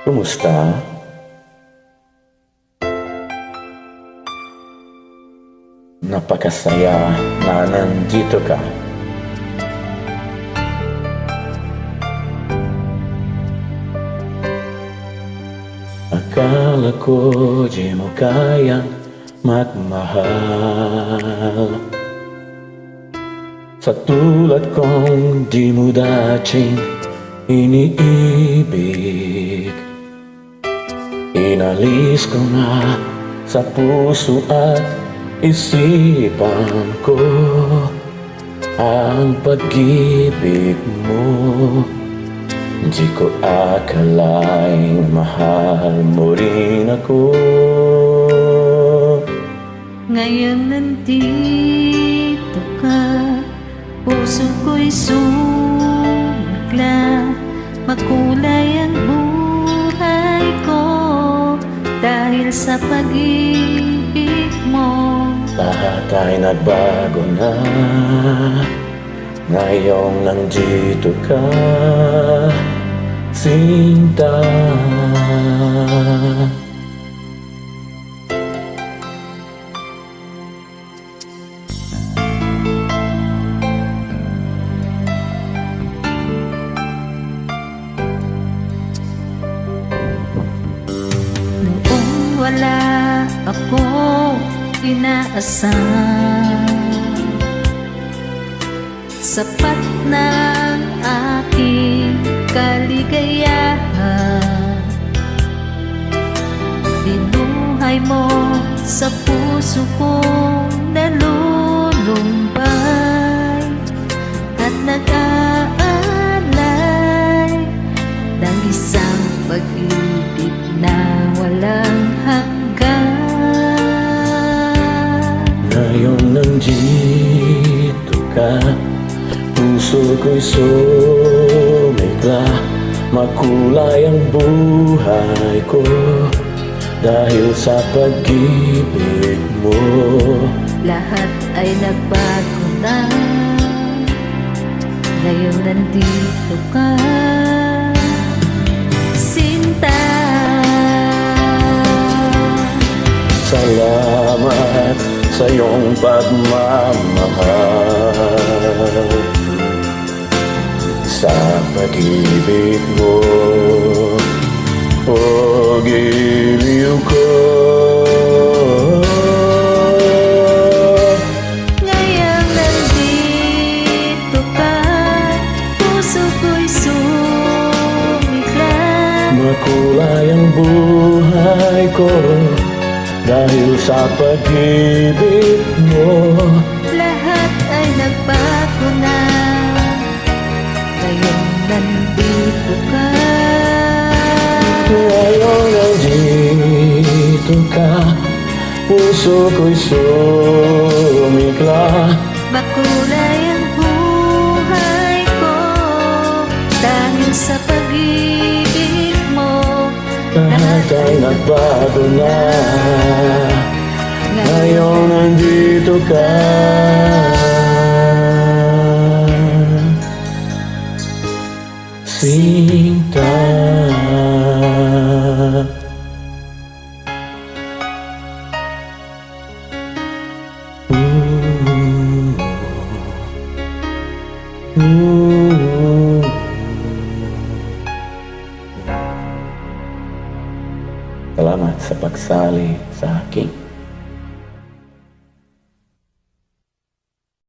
Kumusta? Napakasaya na nandito ka. Akala ko di mo kayang magmahal, sa tulad kong di mo dating iniibig. Inalis ko na sa puso at isipan ko ang pag-ibig mo. Di ko akalaing mahal mo rin ako. Ngayon nandito ka, puso ko'y sumigla. Makulay ang buhay ko dahil sa pag-ibig mo. Lahat ay nagbago na ngayong nandito ka, Sinta. Noong wala ako inaasam, sapat ng aking kaligayahan. Binuhay mo sa puso kong nalulumbay at nag-aalay ng isang pag-ibig na walang hanggan. Ngayon nandito ka, puso ko'y sumigla. Makulay ang buhay ko dahil sa pag-ibig mo. Lahat ay nagbago na ngayon nandito ka, Sinta. Salamat sa iyong pagmamahal, sa pag-ibig mo, o giliw ko. Ngayon nandito ka, puso ko'y sumikla. Makulay ang buhay ko dahil sa pag-ibig mo. Lahat ay nagbago na ngayon nandito ka. Ngayon nandito ka, puso ko'y sumikla. Makulay ang buhay ko dahil sa pag-ibig mo. Lahat ay nagbago na ngayon nandito ka, Sinta. Salamat sa pagsali sa akin.